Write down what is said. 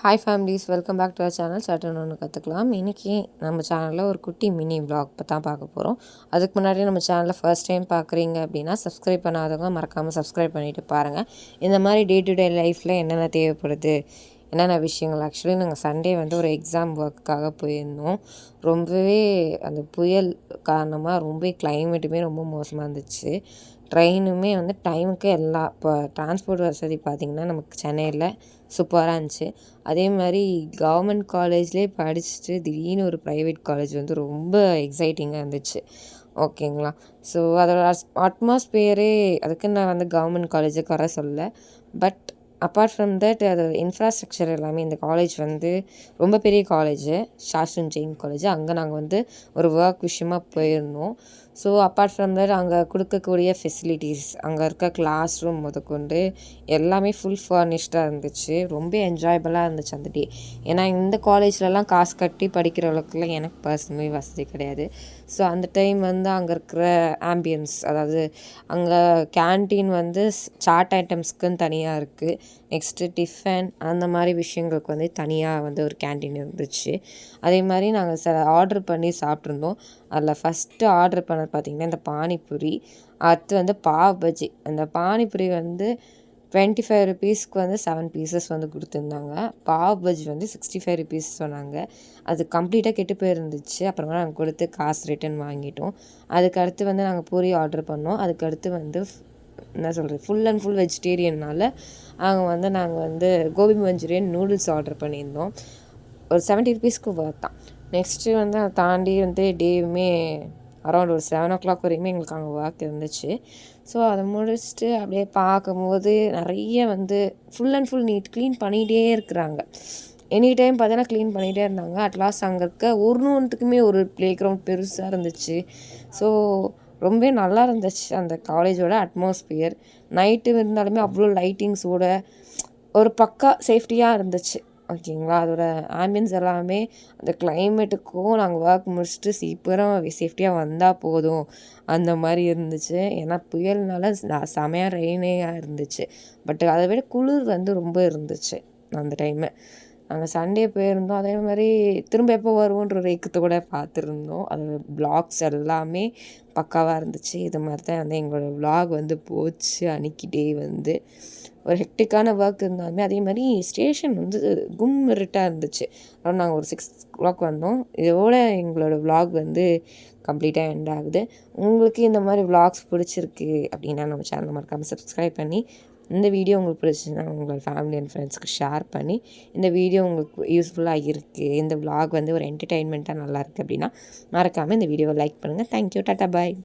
Hi families, welcome back to our channel. சட்டுன்னு ஒன்று கற்றுக்கலாம். இன்றைக்கி நம்ம சேனலில் ஒரு குட்டி மினி விளாக் தான் பார்க்க போகிறோம். அதுக்கு முன்னாடி நம்ம சேனலில் ஃபர்ஸ்ட் டைம் பார்க்குறீங்க அப்படின்னா சப்ஸ்கிரைப் பண்ணாதவங்க மறக்காமல் சப்ஸ்கிரைப் பண்ணிவிட்டு பாருங்கள். இந்த மாதிரி டே டு டே லைஃப்பில் என்னென்ன தேவைப்படுது, என்னென்ன விஷயங்கள். ஆக்சுவலி நாங்கள் சண்டே ஒரு எக்ஸாம் ஒர்க்குக்காக போயிருந்தோம். ரொம்பவே அந்த புயல் காரணமாக ரொம்ப கிளைமேட்டுமே ரொம்ப மோசமாக இருந்துச்சு. ட்ரெயினுமே டைமுக்கு இப்போ டிரான்ஸ்போர்ட் வசதி பார்த்திங்கன்னா நமக்கு சென்னையில் சூப்பராக இருந்துச்சு. அதே மாதிரி கவர்மெண்ட் காலேஜ்லேயே படிச்சுட்டு திடீர்னு ஒரு ப்ரைவேட் காலேஜ் ரொம்ப எக்ஸைட்டிங்காக இருந்துச்சு. ஓகேங்களா. ஸோ அதோட அட்மாஸ்பியரே அதுக்கு நான் கவர்மெண்ட் காலேஜை குறை சொல்லலை. பட் அப்பார்ட் ஃப்ரம் தட் அதோட இன்ஃப்ராஸ்ட்ரக்சர் எல்லாமே, இந்த காலேஜ் ரொம்ப பெரிய காலேஜு, சாஸ்திரன் ஜெயின் காலேஜ். அங்கே நாங்கள் ஒரு ஒர்க் விஷயமாக போயிருந்தோம். ஸோ அப்பார்ட் ஃப்ரம் தட் அங்கே கொடுக்கக்கூடிய ஃபெசிலிட்டிஸ், அங்கே இருக்க கிளாஸ் ரூம் முதற்கொண்டு எல்லாமே ஃபுல் ஃபர்னிஷ்டாக இருந்துச்சு. ரொம்ப என்ஜாயபுளாக இருந்துச்சு அந்த டே. ஏன்னா இந்த காலேஜ்லலாம் காசு கட்டி படிக்கிற அளவுக்குலாம் எனக்கு பர்சனலி வசதி கிடையாது. ஸோ அந்த டைம் அங்கே இருக்கிற ஆம்பியன்ஸ், அதாவது அங்கே கேன்டீன் சாட் ஐட்டம்ஸ்க்குன்னு தனியாக இருக்குது. நெக்ஸ்ட்டு டிஃபன் அந்த மாதிரி விஷயங்களுக்கு தனியாக ஒரு கேன்டீன் இருந்துச்சு. அதே மாதிரி நாங்கள் ஆர்டர் பண்ணி சாப்பிட்ருந்தோம். அதில் ஃபஸ்ட்டு ஆர்டர் பண்ணது பார்த்திங்கன்னா இந்த பானிபூரி, அடுத்து பாவ் பஜ்ஜி. அந்த பானிபூரி 25 ருபீஸ்க்கு 7 பீசஸ் கொடுத்துருந்தாங்க. பாவ் பஜ்ஜி 65 ருபீஸ் சொன்னாங்க. அது கம்ப்ளீட்டாக கெட்டு போயிருந்துச்சு. அப்புறமா நாங்கள் கொடுத்து காசு ரிட்டன் வாங்கிட்டோம். அதுக்கடுத்து நாங்கள் பூரி ஆர்டர் பண்ணோம். அதுக்கடுத்து என்ன சொல்கிறது, ஃபுல் அண்ட் ஃபுல் வெஜிடேரியனால் அங்கே நாங்கள் கோபி மஞ்சூரியன் நூடுல்ஸ் ஆர்டர் பண்ணியிருந்தோம். ஒரு 70 ருபீஸ்க்கு தான். நெக்ஸ்ட்டு அதை தாண்டி டேவுமே அரௌண்ட் ஒரு 7 o'clock வரைக்குமே எங்களுக்கு அங்கே ஒர்க் இருந்துச்சு. ஸோ அதை முடிச்சுட்டு அப்படியே பார்க்கும்போது நிறைய full and full neat clean பண்ணிகிட்டே இருக்கிறாங்க. எனி டைம் பார்த்தீங்கன்னா க்ளீன் பண்ணிகிட்டே இருந்தாங்க. அட்லாஸ்ட் அங்கே இருக்க ஒன்றுத்துக்குமே ஒரு ப்ளே கிரவுண்ட் பெருசாக இருந்துச்சு. ஸோ ரொம்ப நல்லா இருந்துச்சு அந்த காலேஜோட அட்மாஸ்பியர். நைட்டு இருந்தாலுமே அவ்வளோ லைட்டிங்ஸோட ஒரு பக்கா சேஃப்டியாக இருந்துச்சு. ஓகேங்களா. அதோட ஆம்பியன்ஸ் எல்லாமே அந்த கிளைமேட்டுக்கும் நாங்கள் ஒர்க் முடிச்சுட்டு சீக்கிரம் சேஃப்டியாக வந்தால் போதும் அந்த மாதிரி இருந்துச்சு. ஏன்னா புயல்னால செமையாக ரெயினாக இருந்துச்சு. பட் அதை விட குளிர் ரொம்ப இருந்துச்சு அந்த டைமு. நாங்கள் சண்டே போயிருந்தோம். அதே மாதிரி திரும்ப எப்போ வருவோன்ற ஒரு ஏக்கத்தோட பார்த்துருந்தோம். அதோட விளாக்ஸ் எல்லாமே பக்காவாக இருந்துச்சு. இது மாதிரி தான் எங்களோட விளாக் போச்சு. அன்றைக்கி ஒரு ஹெக்டிக்கான ஒர்க் இருந்தாலுமே அதே மாதிரி ஸ்டேஷன் கும் இருட்டாக இருந்துச்சு. அப்புறம் நாங்கள் ஒரு 6 o'clock வந்தோம். இதோட எங்களோட விளாக் கம்ப்ளீட்டாக எண்ட் ஆகுது. உங்களுக்கு இந்த மாதிரி விளாக்ஸ் பிடிச்சிருக்கு அப்படின்னா நம்ம சேனலை மறக்காமல் சப்ஸ்கிரைப் பண்ணி, இந்த வீடியோ உங்களுக்கு பிடிச்சிருந்தா உங்களோட ஃபேமிலி அண்ட் ஃப்ரெண்ட்ஸ்க்கு ஷேர் பண்ணி, இந்த வீடியோ உங்களுக்கு யூஸ்ஃபுல்லாக இருக்குது, இந்த விளாக் ஒரு என்டர்டெயின்மெண்ட்டாக நல்லாயிருக்கு அப்படின்னா மறக்காமல் இந்த வீடியோவை லைக் பண்ணுங்கள். தேங்க்யூ. டாட்டா பாய்.